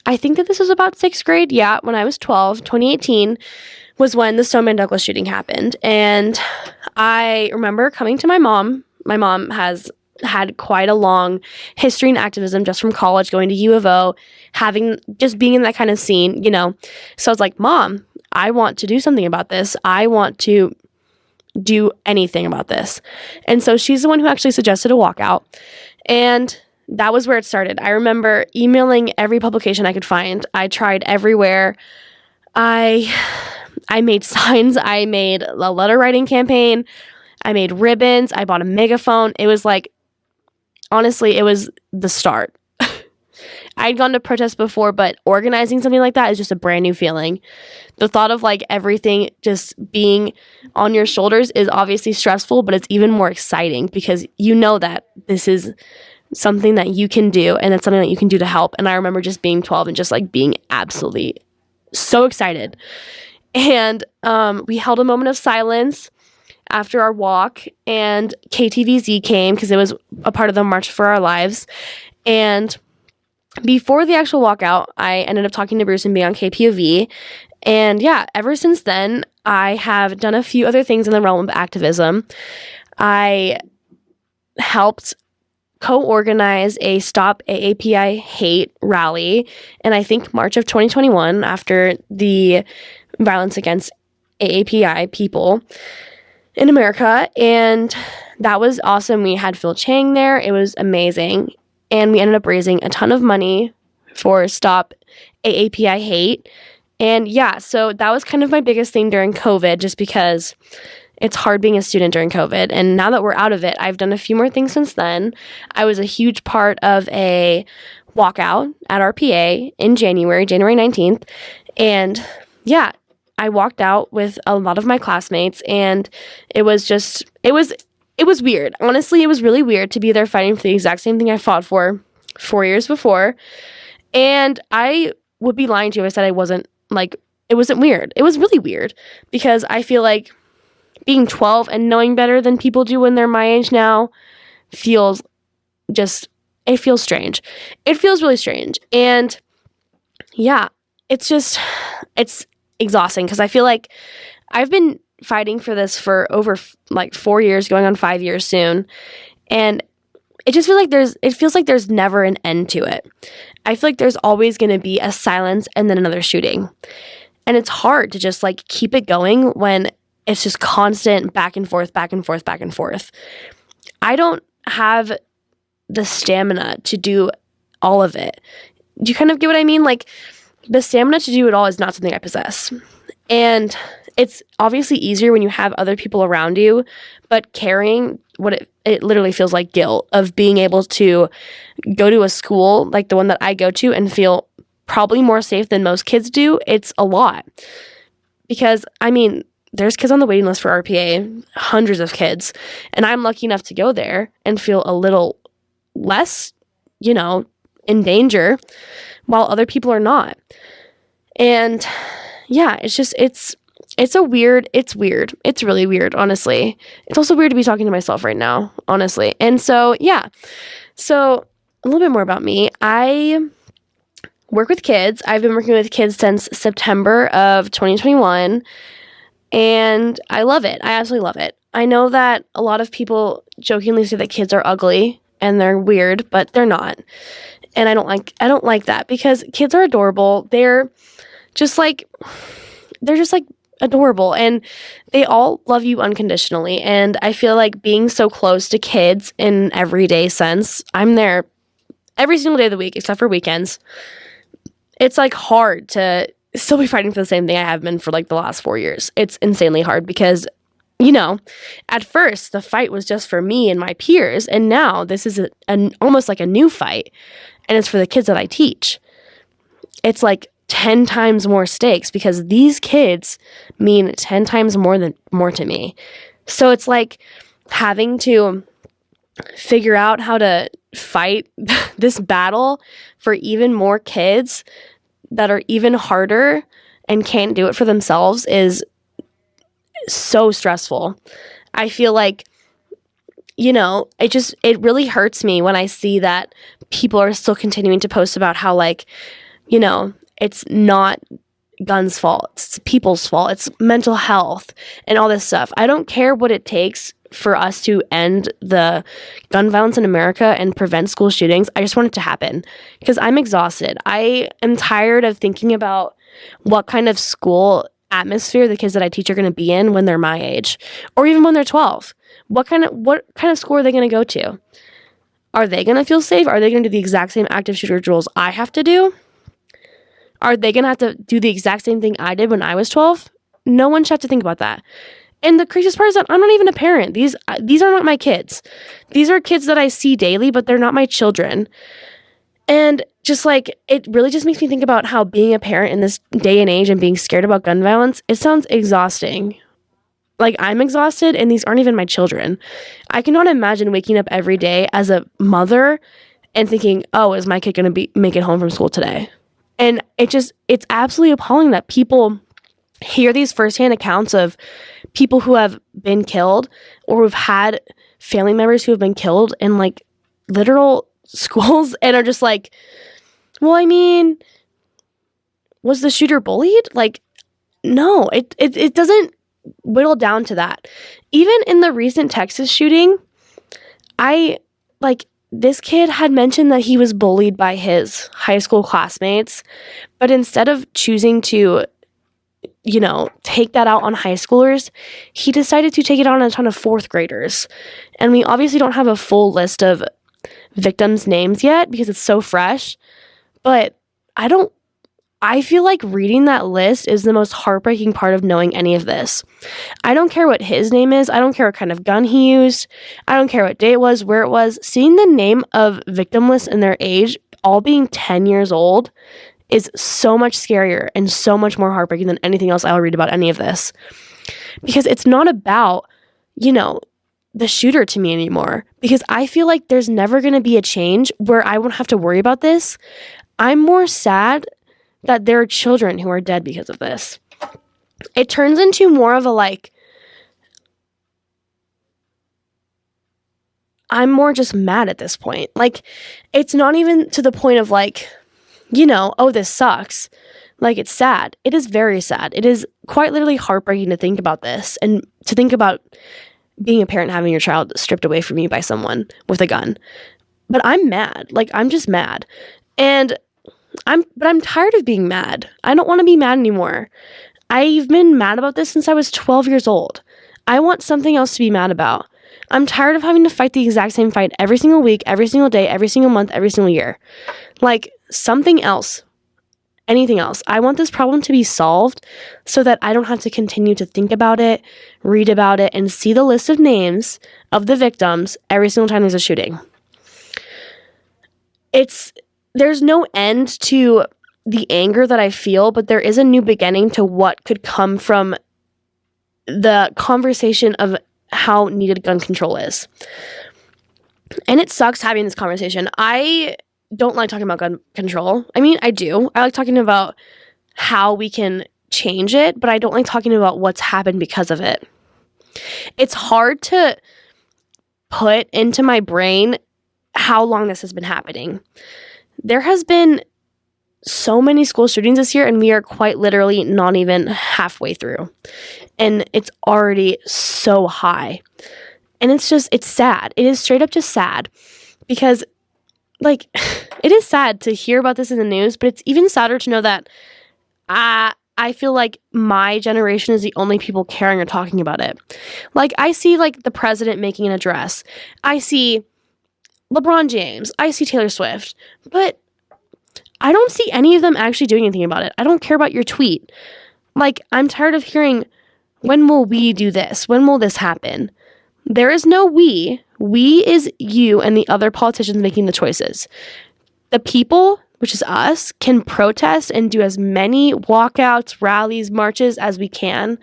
I think that this was about 6th grade. Yeah, when I was 12, 2018 was when the Stoneman Douglas shooting happened. And I remember coming to my mom. My mom has had quite a long history in activism just from college, going to U of O, just being in that kind of scene, you know. So I was like, Mom, I want to do something about this. I want to do anything about this. And so she's the one who actually suggested a walkout. And that was where it started. I remember emailing every publication I could find. I tried everywhere. I made signs. I made a letter writing campaign. I made ribbons. I bought a megaphone. It was like, honestly, it was the start. I'd gone to protests before, but organizing something like that is just a brand new feeling. The thought of like everything just being on your shoulders is obviously stressful, but it's even more exciting because you know that this is something that you can do and it's something that you can do to help. And I remember just being 12 and just like being absolutely so excited. And we held a moment of silence after our walk, and KTVZ came because it was a part of the March for Our Lives. And before the actual walkout, I ended up talking to Bruce and being on KPOV. And yeah, ever since then, I have done a few other things in the realm of activism. I helped co-organize a Stop AAPI Hate rally, and I think March of 2021, after the violence against AAPI people in America, and that was awesome. We had Phil Chang there. It was amazing. And we ended up raising a ton of money for Stop AAPI Hate. And yeah, so that was kind of my biggest thing during COVID, just because it's hard being a student during COVID. And now that we're out of it, I've done a few more things since then. I was a huge part of a walkout at RPA in January 19th. And yeah, I walked out with a lot of my classmates, and it was weird. Honestly, it was really weird to be there fighting for the exact same thing I fought for 4 years before. And I would be lying to you if I said it wasn't weird. It was really weird because I feel like being 12 and knowing better than people do when they're my age now feels strange. It feels really strange. And yeah, it's exhausting because I feel like I've been fighting for this for over 4 years, going on 5 years soon. And it just feels like there's never an end to it. I feel like there's always going to be a silence and then another shooting. And it's hard to just keep it going when it's just constant back and forth, back and forth, back and forth. I don't have the stamina to do all of it. Do you kind of get what I mean? The stamina to do it all is not something I possess. And it's obviously easier when you have other people around you, but carrying what it literally feels like guilt of being able to go to a school like the one that I go to and feel probably more safe than most kids do, it's a lot. Because, I mean, there's kids on the waiting list for RPA, hundreds of kids, and I'm lucky enough to go there and feel a little less, in danger, while other people are not. And yeah, it's weird. It's really weird, honestly. It's also weird to be talking to myself right now, honestly. And so, yeah. So a little bit more about me. I work with kids. I've been working with kids since September of 2021, and I love it. I absolutely love it. I know that a lot of people jokingly say that kids are ugly and they're weird, but they're not. And I don't like that, because kids are adorable. They're just like adorable, and they all love you unconditionally. And I feel like being so close to kids in an everyday sense, I'm there every single day of the week except for weekends. It's like hard to still be fighting for the same thing I have been for like the last 4 years. It's insanely hard because, at first the fight was just for me and my peers, and now this is almost like a new fight, and it's for the kids that I teach. It's like 10 times more stakes because these kids mean 10 times more to me. So it's like having to figure out how to fight this battle for even more kids that are even harder and can't do it for themselves is so stressful. I feel like, it really hurts me when I see that people are still continuing to post about how, like, it's not guns' fault, it's people's fault, it's mental health and all this stuff. I don't care what it takes for us to end the gun violence in America and prevent school shootings. I just want it to happen because I'm exhausted. I am tired of thinking about what kind of school atmosphere the kids that I teach are going to be in when they're my age, or even when they're 12. What kind of school are they going to go to? Are they going to feel safe? Are they going to do the exact same active shooter drills I have to do? Are they going to have to do the exact same thing I did when I was 12? No one should have to think about that. And the craziest part is that I'm not even a parent. These are not my kids. These are kids that I see daily, but they're not my children. And just like, it really just makes me think about how being a parent in this day and age and being scared about gun violence, it sounds exhausting. Like, I'm exhausted and these aren't even my children. I cannot imagine waking up every day as a mother and thinking, oh, is my kid going to make it home from school today? And it's absolutely appalling that people hear these firsthand accounts of people who have been killed or who've had family members who have been killed in like literal schools and are just like, well, I mean, was the shooter bullied? Like, no, it doesn't whittle down to that. Even in the recent Texas shooting, this kid had mentioned that he was bullied by his high school classmates, but instead of choosing to, take that out on high schoolers, he decided to take it on a ton of fourth graders. And we obviously don't have a full list of victims' names yet because it's so fresh, but I feel like reading that list is the most heartbreaking part of knowing any of this. I don't care what his name is. I don't care what kind of gun he used. I don't care what day it was, where it was. Seeing the name of victim lists and their age all being 10 years old is so much scarier and so much more heartbreaking than anything else I'll read about any of this. Because it's not about, the shooter to me anymore. Because I feel like there's never going to be a change where I won't have to worry about this. I'm more sad that there are children who are dead because of this. It turns into more of a I'm more just mad at this point. Like, it's not even to the point of oh, this sucks. Like, it's sad. It is very sad. It is quite literally heartbreaking to think about this and to think about being a parent having your child stripped away from you by someone with a gun. But I'm mad. Like, I'm just mad. And I'm tired of being mad. I don't want to be mad anymore. I've been mad about this since I was 12 years old. I want something else to be mad about. I'm tired of having to fight the exact same fight every single week, every single day, every single month, every single year. Like, something else. anything else. I want this problem to be solved so that I don't have to continue to think about it, read about it, and see the list of names of the victims every single time there's a shooting. There's no end to the anger that I feel, but there is a new beginning to what could come from the conversation of how needed gun control is. And it sucks having this conversation. I don't like talking about gun control. I mean, I do. I like talking about how we can change it, but I don't like talking about what's happened because of it. It's hard to put into my brain how long this has been happening. There has been so many school shootings this year, and we are quite literally not even halfway through. And it's already so high. And it's sad. It is straight up just sad because, like, it is sad to hear about this in the news, but it's even sadder to know that I feel like my generation is the only people caring or talking about it. Like, I see, like, the president making an address. I see LeBron James. I see Taylor Swift. But I don't see any of them actually doing anything about it. I don't care about your tweet. Like, I'm tired of hearing, when will we do this? When will this happen? There is no we. We is you and the other politicians making the choices. The people, which is us, can protest and do as many walkouts, rallies, marches as we can,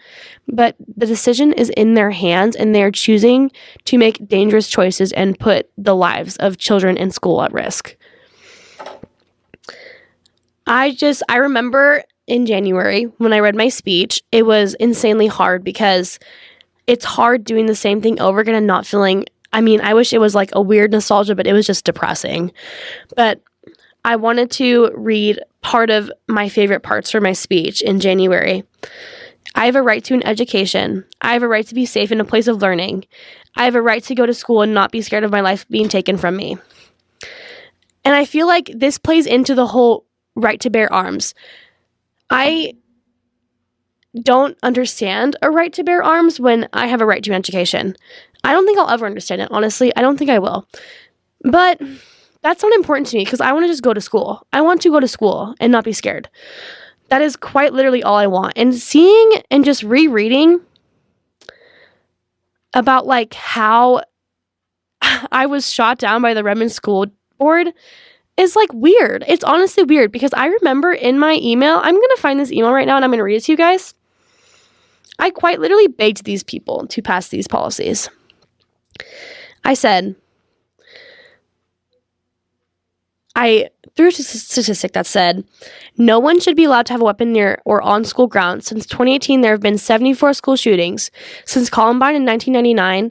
but the decision is in their hands, and they're choosing to make dangerous choices and put the lives of children in school at risk. I remember in January when I read my speech, it was insanely hard because it's hard doing the same thing over again and not feeling, I mean, I wish it was like a weird nostalgia, but it was just depressing. But I wanted to read part of my favorite parts from my speech in January. I have a right to an education. I have a right to be safe in a place of learning. I have a right to go to school and not be scared of my life being taken from me. And I feel like this plays into the whole right to bear arms. I don't understand a right to bear arms when I have a right to an education. I don't think I'll ever understand it, honestly. I don't think I will. But that's not important to me because I want to just go to school. I want to go to school and not be scared. That is quite literally all I want. And seeing and just rereading about like how I was shot down by the Redmond School Board is like weird. It's honestly weird because I remember in my email, I'm going to find this email right now and I'm going to read it to you guys. I quite literally begged these people to pass these policies. I said, I threw a statistic that said, no one should be allowed to have a weapon near or on school grounds. Since 2018, there have been 74 school shootings. Since Columbine in 1999,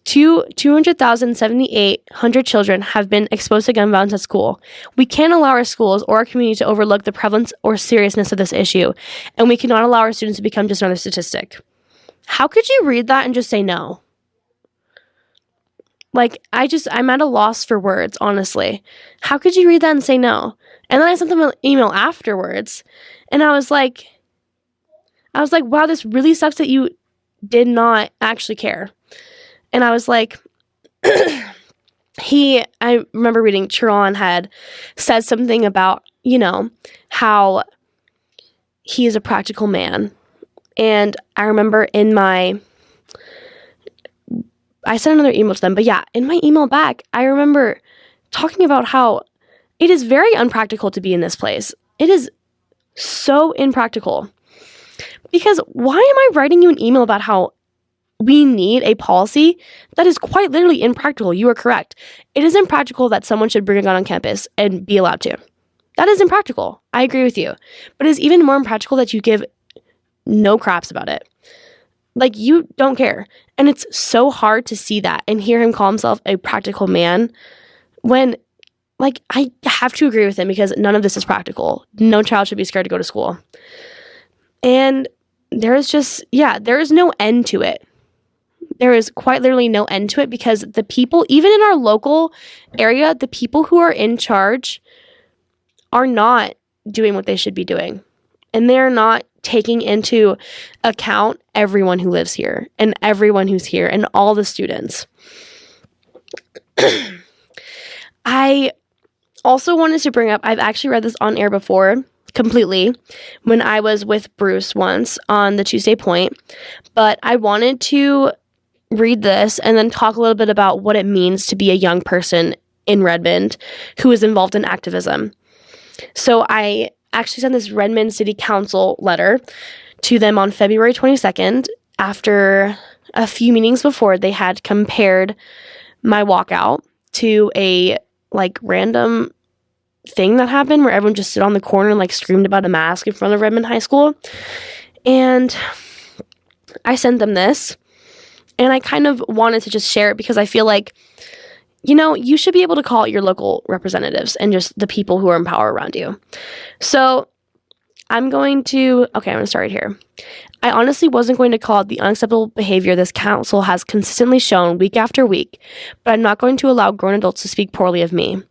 200,700 children have been exposed to gun violence at school. We can't allow our schools or our community to overlook the prevalence or seriousness of this issue, and we cannot allow our students to become just another statistic. How could you read that and just say no? Like, I'm at a loss for words, honestly. How could you read that and say no? And then I sent them an email afterwards, and I was like, wow, this really sucks that you did not actually care. And I was like, I remember reading Chiron had said something about, you know, how he is a practical man. And I remember I sent another email to them, but yeah, in my email back, I remember talking about how it is very unpractical to be in this place. It is so impractical. Because why am I writing you an email about how we need a policy that is quite literally impractical? You are correct. It is impractical that someone should bring a gun on campus and be allowed to. That is impractical. I agree with you. But it is even more impractical that you give no craps about it. Like, you don't care. And it's so hard to see that and hear him call himself a practical man when, like, I have to agree with him because none of this is practical. No child should be scared to go to school. And there is no end to it. There is quite literally no end to it because the people, even in our local area, the people who are in charge are not doing what they should be doing. And they're not taking into account everyone who lives here and everyone who's here and all the students. I also wanted to bring up, I've actually read this on air before, completely when I was with Bruce once on the Tuesday Point, but I wanted to read this and then talk a little bit about what it means to be a young person in Redmond who is involved in activism. So I actually sent this Redmond City Council letter to them on February 22nd after a few meetings before they had compared my walkout to a random thing that happened where everyone just stood on the corner and screamed about a mask in front of Redmond High School. And I sent them this, and I kind of wanted to just share it because I feel like, you should be able to call out your local representatives and just the people who are in power around you. So I'm going to start right here. I honestly wasn't going to call out the unacceptable behavior this council has consistently shown week after week, but I'm not going to allow grown adults to speak poorly of me.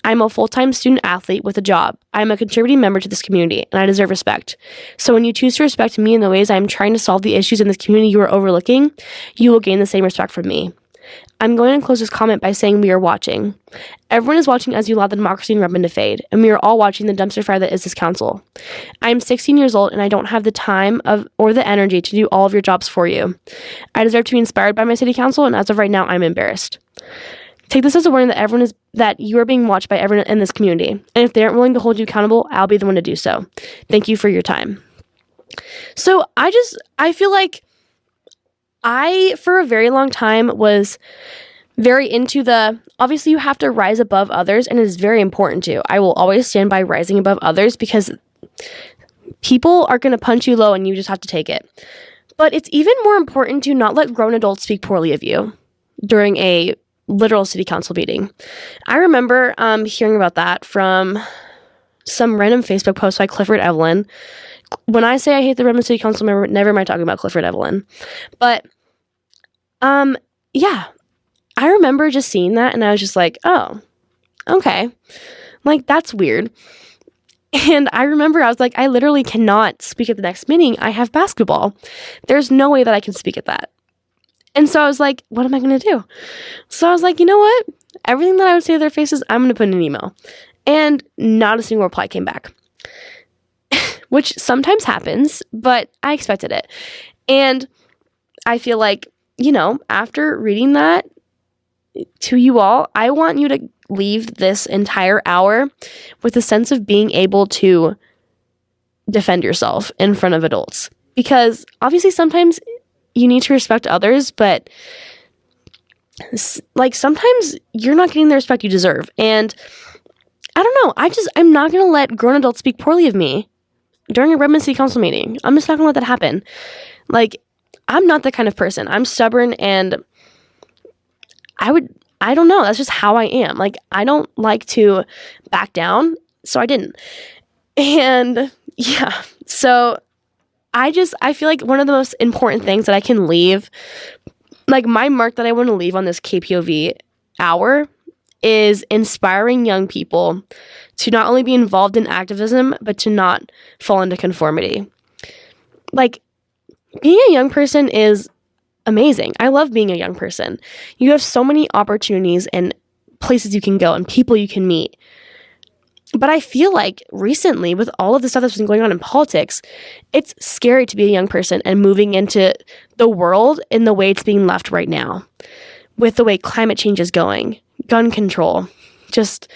I'm a full-time student athlete with a job. I'm a contributing member to this community, and I deserve respect. So when you choose to respect me in the ways I'm trying to solve the issues in this community you are overlooking, you will gain the same respect from me. I'm going to close this comment by saying we are watching. Everyone is watching as you allow the democracy in Redmond to fade, and we are all watching the dumpster fire that is this council. I'm 16 years old, and I don't have the time or the energy to do all of your jobs for you. I deserve to be inspired by my city council, and as of right now, I'm embarrassed. Take this as a warning that you are being watched by everyone in this community, and if they aren't willing to hold you accountable, I'll be the one to do so. Thank you for your time. So I feel like I, for a very long time, was very into obviously you have to rise above others, and it is very important to. I will always stand by rising above others because people are going to punch you low and you just have to take it. But it's even more important to not let grown adults speak poorly of you during a literal city council meeting. I remember hearing about that from some random Facebook post by Clifford Evelyn. When I say I hate the Redmond City Council member, never am I talking about Clifford Evelyn. But, yeah, I remember just seeing that, and I was just like, oh, okay. That's weird. And I remember I was like, I literally cannot speak at the next meeting. I have basketball. There's no way that I can speak at that. And so I was like, what am I going to do? So I was like, you know what? Everything that I would say to their faces, I'm going to put in an email. And not a single reply came back. Which sometimes happens, but I expected it. And I feel like, after reading that to you all, I want you to leave this entire hour with a sense of being able to defend yourself in front of adults. Because obviously sometimes you need to respect others, but sometimes you're not getting the respect you deserve. And I don't know, I'm not going to let grown adults speak poorly of me during a Redmond City Council meeting. I'm just not gonna let that happen. I'm not that kind of person. I'm stubborn, and I don't know. That's just how I am. I don't like to back down, so I didn't. And yeah, so I feel like one of the most important things that I can leave, my mark that I want to leave on this KPOV hour is inspiring young people to not only be involved in activism, but to not fall into conformity. Being a young person is amazing. I love being a young person. You have so many opportunities and places you can go and people you can meet. But I feel like recently, with all of the stuff that's been going on in politics, it's scary to be a young person and moving into the world in the way it's being left right now. With the way climate change is going, gun control, just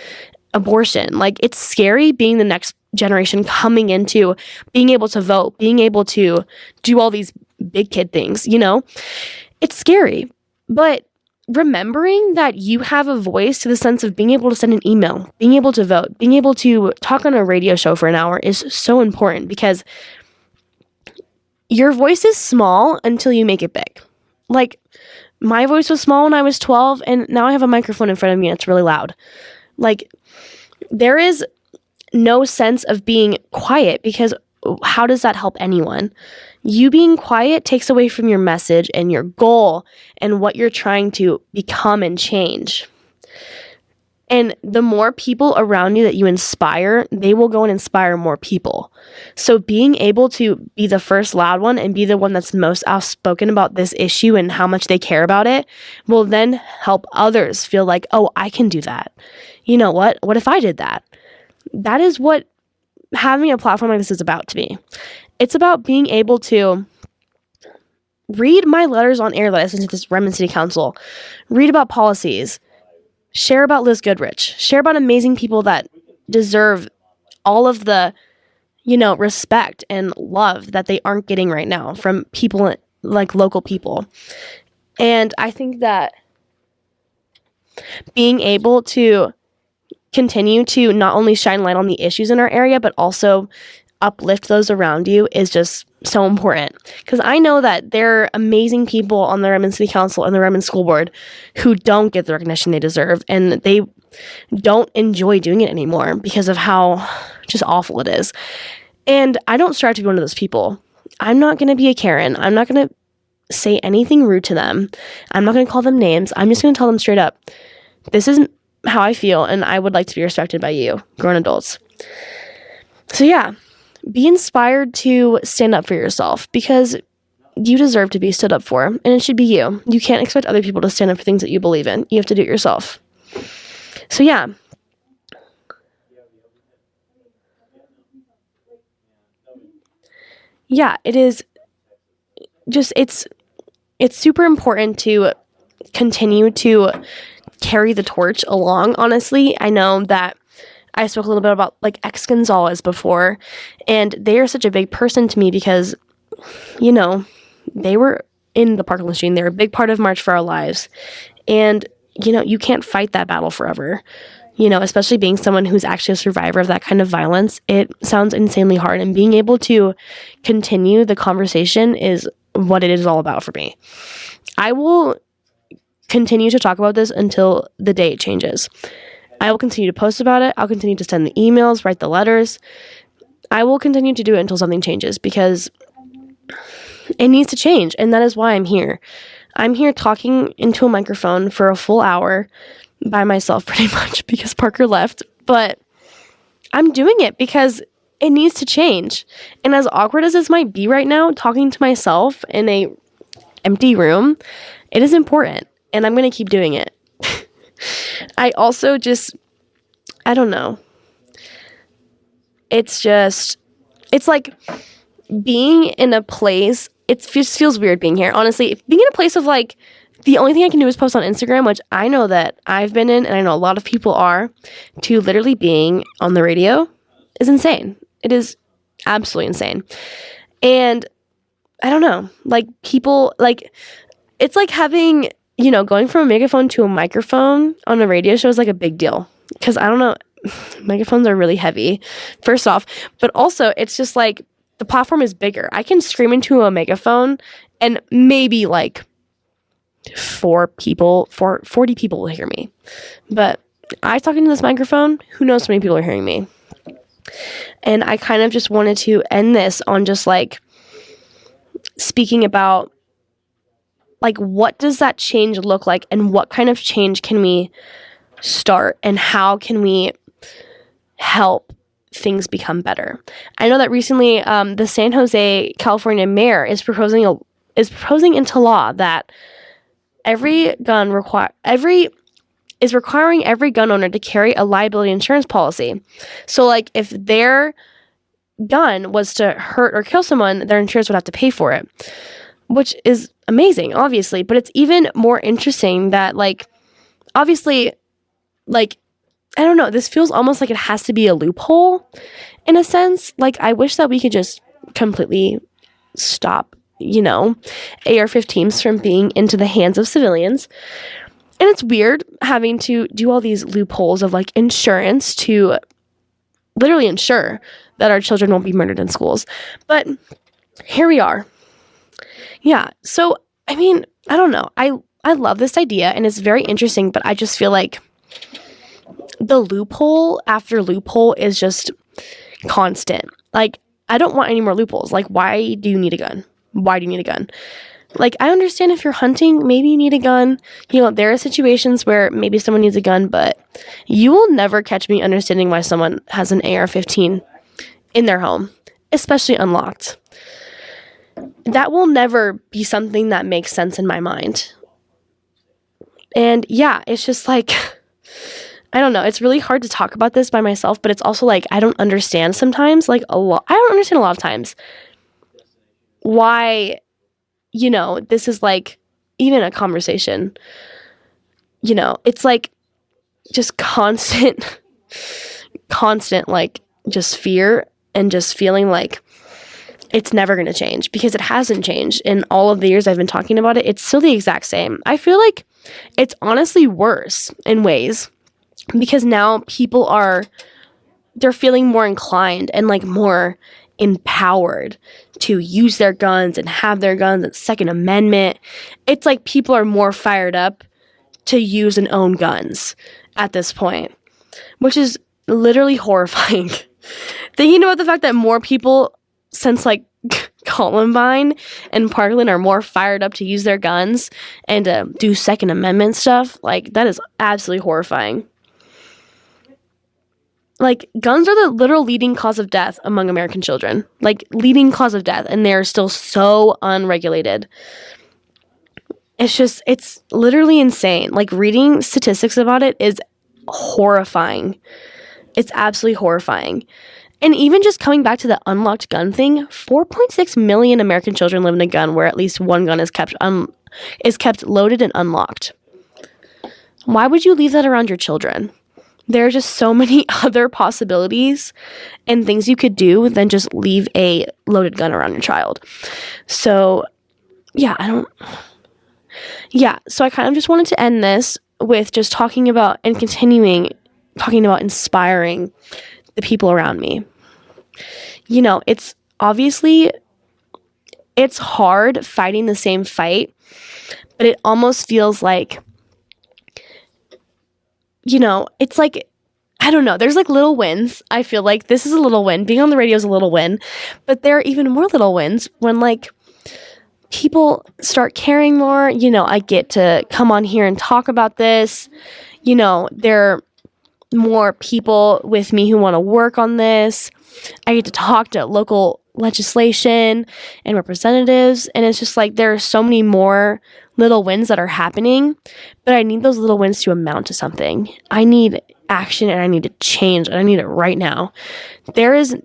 abortion. It's scary being the next generation coming into being able to vote, being able to do all these big kid things, It's scary. But remembering that you have a voice, to the sense of being able to send an email, being able to vote, being able to talk on a radio show for an hour is so important, because your voice is small until you make it big. My voice was small when I was 12, and now I have a microphone in front of me and it's really loud. There is no sense of being quiet, because how does that help anyone? You being quiet takes away from your message and your goal and what you're trying to become and change. And the more people around you that you inspire, they will go and inspire more people. So being able to be the first loud one and be the one that's most outspoken about this issue and how much they care about it will then help others feel like, oh, I can do that. You know what? What if I did that? That is what having a platform like this is about to me. It's about being able to read my letters on air that I sent to this Redmond City Council, read about policies, share about Liz Goodrich, share about amazing people that deserve all of the, respect and love that they aren't getting right now from people, like local people. And I think that being able to continue to not only shine light on the issues in our area, but also uplift those around you is just so important. Because I know that there are amazing people on the Redmond City Council and the Redmond School Board who don't get the recognition they deserve, and they don't enjoy doing it anymore because of how just awful it is. And I don't strive to be one of those people. I'm not going to be a Karen. I'm not going to say anything rude to them. I'm not going to call them names. I'm just going to tell them straight up, this is how I feel, and I would like to be respected by you, grown adults. So yeah, be inspired to stand up for yourself, because you deserve to be stood up for, and it should be you. You can't expect other people to stand up for things that you believe in. You have to do it yourself. So yeah. Yeah, it is just, it's super important to continue to carry the torch along, honestly. I know that I spoke a little bit about like X Gonzalez before, and they are such a big person to me because, they were in the Parkland Stream. They were a big part of March for Our Lives. And, you can't fight that battle forever. Especially being someone who's actually a survivor of that kind of violence, it sounds insanely hard. And being able to continue the conversation is what it is all about for me. I will continue to talk about this until the day it changes. I will continue to post about it. I'll continue to send the emails, write the letters. I will continue to do it until something changes, because it needs to change. And that is why I'm here. I'm here talking into a microphone for a full hour by myself, pretty much, because Parker left. But I'm doing it because it needs to change. And as awkward as this might be right now, talking to myself in a empty room, it is important. And I'm going to keep doing it. I also I don't know. It's like being in a place, it just feels weird being here. Honestly, being in a place of like, the only thing I can do is post on Instagram, which I know that I've been in, and I know a lot of people are, to literally being on the radio is insane. It is absolutely insane. And I don't know, like people, like, it's like having, going from a megaphone to a microphone on a radio show is like a big deal. Because I don't know, megaphones are really heavy, first off. But also, it's just like, the platform is bigger. I can scream into a megaphone and maybe like 40 people will hear me. But I talk into this microphone, who knows how many people are hearing me. And I kind of just wanted to end this on just like speaking about like, what does that change look like, and what kind of change can we start, and how can we help things become better? I know that recently the San Jose, California mayor is proposing into law that is requiring every gun owner to carry a liability insurance policy. So like, if their gun was to hurt or kill someone, their insurance would have to pay for it, which is amazing, obviously. But it's even more interesting that, like, obviously, like, I don't know, this feels almost like it has to be a loophole in a sense. Like, I wish that we could just completely stop, AR-15s from being into the hands of civilians. And it's weird having to do all these loopholes of like insurance to literally ensure that our children won't be murdered in schools. But here we are. Yeah. So, I mean, I don't know. I love this idea and it's very interesting, but I just feel like the loophole after loophole is just constant. Like, I don't want any more loopholes. Like, why do you need a gun? Why do you need a gun? Like, I understand if you're hunting, maybe you need a gun. There are situations where maybe someone needs a gun, but you will never catch me understanding why someone has an AR-15 in their home, especially unlocked. That will never be something that makes sense in my mind. And yeah, it's just like, I don't know. It's really hard to talk about this by myself, but it's also like I don't understand sometimes, like I don't understand a lot of times why, this is like even a conversation. It's like just constant, like just fear and just feeling like it's never going to change, because it hasn't changed in all of the years I've been talking about it. It's still the exact same. I feel like it's honestly worse in ways, because now people they're feeling more inclined and like more empowered to use their guns and have their guns and Second Amendment. It's like people are more fired up to use and own guns at this point, which is literally horrifying. Thinking about the fact that more people since like Columbine and Parkland are more fired up to use their guns and do Second Amendment stuff, like that is absolutely horrifying. Like, guns are the literal leading cause of death among American children. Like, leading cause of death, and they're still so unregulated. It's literally insane. Like, reading statistics about it is horrifying. It's absolutely horrifying. And even just coming back to the unlocked gun thing, 4.6 million American children live in a gun where at least one gun is kept loaded and unlocked. Why would you leave that around your children? There are just so many other possibilities and things you could do than just leave a loaded gun around your child. So, so I kind of just wanted to end this with just talking about and continuing talking about inspiring the people around me. It's obviously, it's hard fighting the same fight, but it almost feels like, it's like, I don't know, there's like little wins. I feel like this is a little win. Being on the radio is a little win, but there are even more little wins when like people start caring more. I get to come on here and talk about this. There are more people with me who want to work on this. I get to talk to local legislation and representatives, and it's just like there are so many more little wins that are happening, but I need those little wins to amount to something. I need action, and I need to change, and I need it right now. There is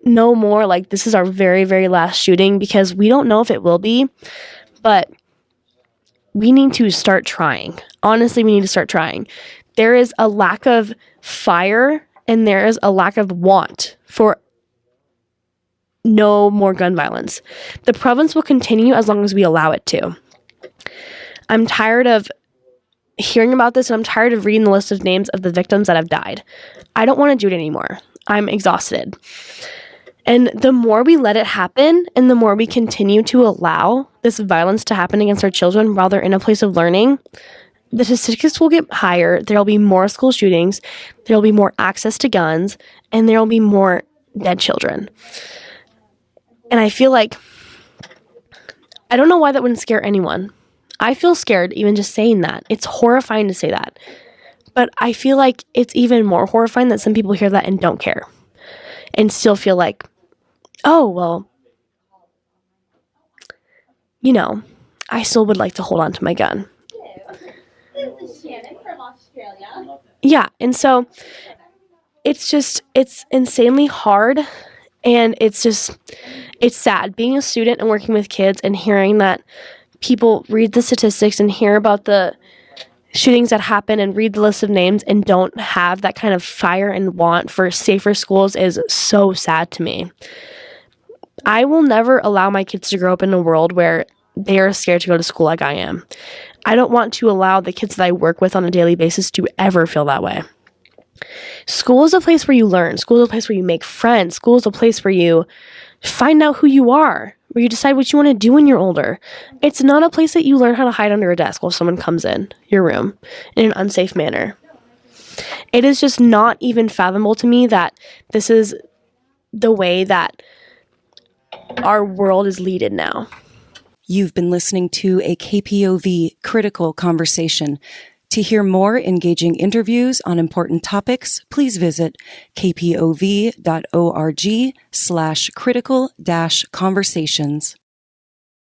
no more like this is our very, very last shooting, because we don't know if it will be, but we need to start trying. Honestly, we need to start trying. There is a lack of fire, and there is a lack of want for no more gun violence. The province will continue as long as we allow it to. I'm tired of hearing about this, and I'm tired of reading the list of names of the victims that have died. I don't want to do it anymore. I'm exhausted. And the more we let it happen, and the more we continue to allow this violence to happen against our children while they're in a place of learning, the statistics will get higher. There will be more school shootings. There will be more access to guns, and there will be more dead children. And I feel like, I don't know why that wouldn't scare anyone. I feel scared even just saying that. It's horrifying to say that. But I feel like it's even more horrifying that some people hear that and don't care. And still feel like, oh, well, I still would like to hold on to my gun. Yeah, and so it's insanely hard, and it's sad being a student and working with kids and hearing that people read the statistics and hear about the shootings that happen and read the list of names and don't have that kind of fire and want for safer schools is so sad to me. I will never allow my kids to grow up in a world where they are scared to go to school like I am. I don't want to allow the kids that I work with on a daily basis to ever feel that way. School is a place where you learn. School is a place where you make friends. School is a place where you find out who you are, where you decide what you want to do when you're older. It's not a place that you learn how to hide under a desk while someone comes in your room in an unsafe manner. It is just not even fathomable to me that this is the way that our world is leaded now. You've been listening to a KPOV critical conversation. To hear more engaging interviews on important topics, please visit kpov.org/critical-conversations.